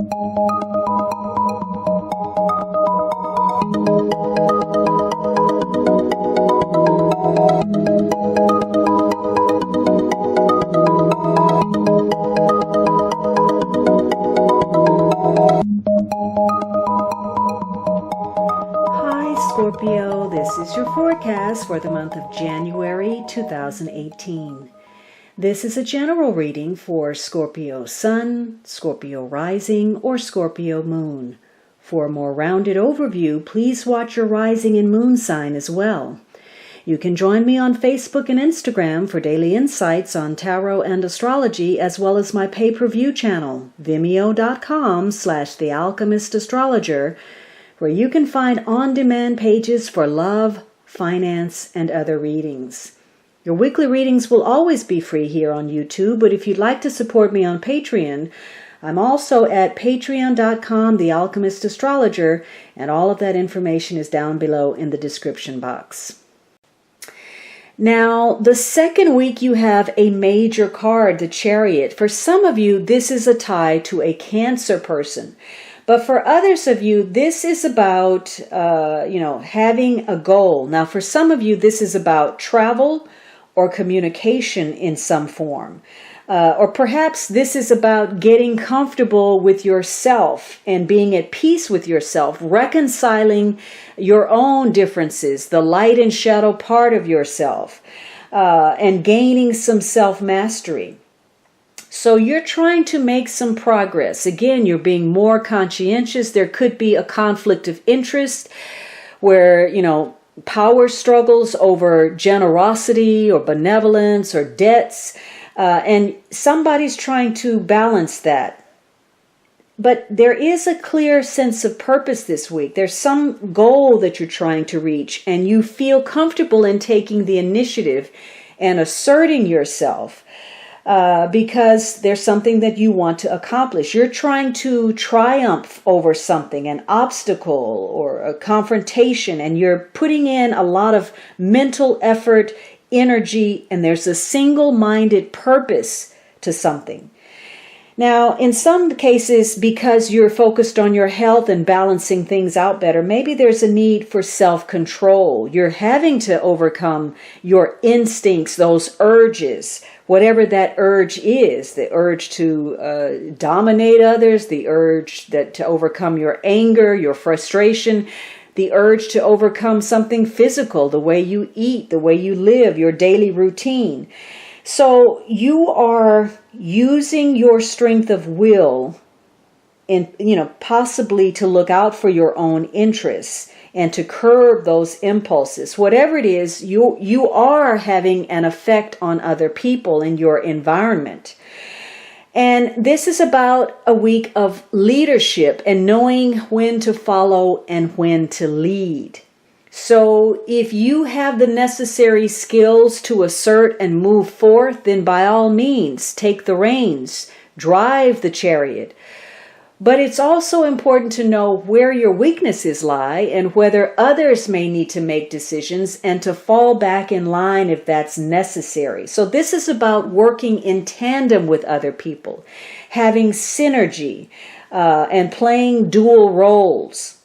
Scorpio, this is your forecast for the month of January 2018. This is a general reading for Scorpio Sun, Scorpio Rising, or Scorpio Moon. For a more rounded overview, please watch your rising and moon sign as well. You can join me on Facebook and Instagram for daily insights on tarot and astrology, as well as my pay-per-view channel, vimeo.com/thealchemistastrologer, where you can find on-demand pages for love, finance, and other readings. Your weekly readings will always be free here on YouTube, but if you'd like to support me on Patreon, I'm also at patreon.com/thealchemistastrologer, and all of that information is down below in the description box. Now, the second week you have a major card, the Chariot. For some of you, this is a tie to a Cancer person. But for others of you, this is about, having a goal. Now, for some of you, this is about travel or communication in some form. Or perhaps this is about getting comfortable with yourself and being at peace with yourself, reconciling your own differences, the light and shadow part of yourself, and gaining some self-mastery. So you're trying to make some progress. Again, you're being more conscientious. There could be a conflict of interest where, power struggles over generosity or benevolence or debts. And somebody's trying to balance that. But there is a clear sense of purpose this week. There's some goal that you're trying to reach, and you feel comfortable in taking the initiative and asserting yourself. Because there's something that you want to accomplish. You're trying to triumph over something, an obstacle or a confrontation, and you're putting in a lot of mental effort, energy, and there's a single-minded purpose to something. Now, in some cases, because you're focused on your health and balancing things out better, maybe there's a need for self-control. You're having to overcome your instincts, those urges, whatever that urge is, the urge to dominate others, the urge to overcome your anger, your frustration, the urge to overcome something physical, the way you eat, the way you live, your daily routine. So you are using your strength of will and, possibly to look out for your own interests and to curb those impulses. Whatever it is, you are having an effect on other people in your environment. And this is about a week of leadership and knowing when to follow and when to lead. So if you have the necessary skills to assert and move forth, then by all means, take the reins, drive the chariot. But it's also important to know where your weaknesses lie and whether others may need to make decisions and to fall back in line if that's necessary. So this is about working in tandem with other people, having synergy, and playing dual roles.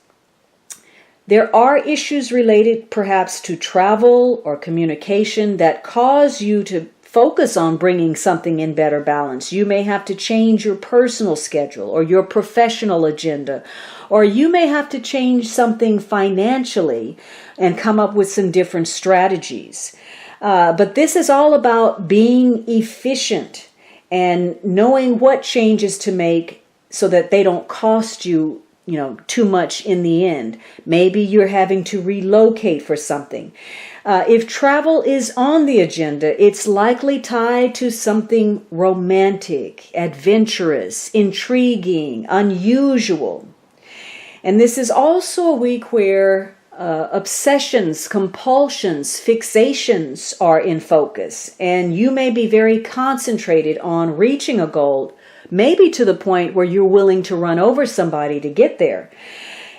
There are issues related perhaps to travel or communication that cause you to focus on bringing something in better balance. You may have to change your personal schedule or your professional agenda, or you may have to change something financially and come up with some different strategies. But this is all about being efficient and knowing what changes to make so that they don't cost you too much in the end. Maybe you're having to relocate for something. If travel is on the agenda, it's likely tied to something romantic, adventurous, intriguing, unusual. And this is also a week where obsessions, compulsions, fixations are in focus. And you may be very concentrated on reaching a goal, maybe to the point where you're willing to run over somebody to get there.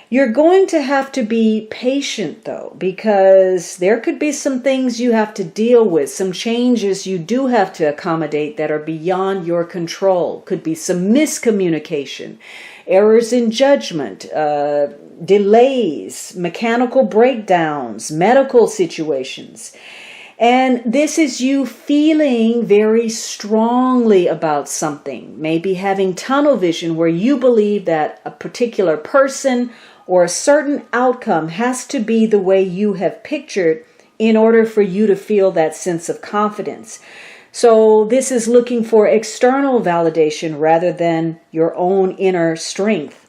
You're going to have to be patient though, because there could be some things you have to deal with, some changes you do have to accommodate that are beyond your control. Could be some miscommunication, errors in judgment, delays, mechanical breakdowns, medical situations. And this is you feeling very strongly about something, maybe having tunnel vision where you believe that a particular person or a certain outcome has to be the way you have pictured in order for you to feel that sense of confidence. So this is looking for external validation rather than your own inner strength.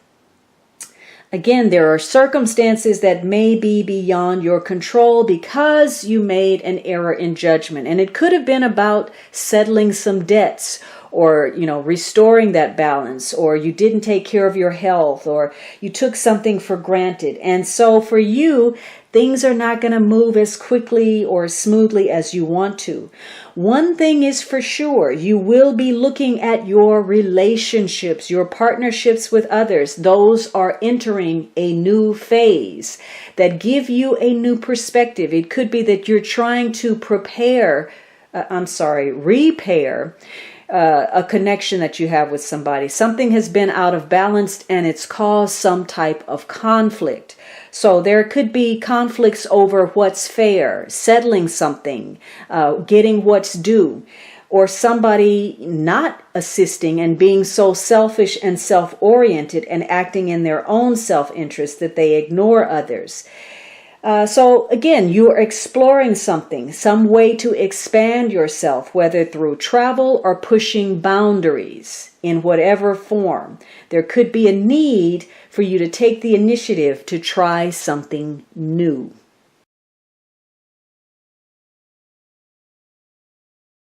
Again, there are circumstances that may be beyond your control because you made an error in judgment. And it could have been about settling some debts or, restoring that balance, or you didn't take care of your health, or you took something for granted. And so for you, things are not going to move as quickly or smoothly as you want to. One thing is for sure, you will be looking at your relationships, your partnerships with others. Those are entering a new phase that give you a new perspective. It could be that you're trying to repair a connection that you have with somebody. Something has been out of balance and it's caused some type of conflict. So there could be conflicts over what's fair, settling something, getting what's due, or somebody not assisting and being so selfish and self-oriented and acting in their own self-interest that they ignore others. So again, you are exploring something, some way to expand yourself, whether through travel or pushing boundaries in whatever form. There could be a need for you to take the initiative to try something new.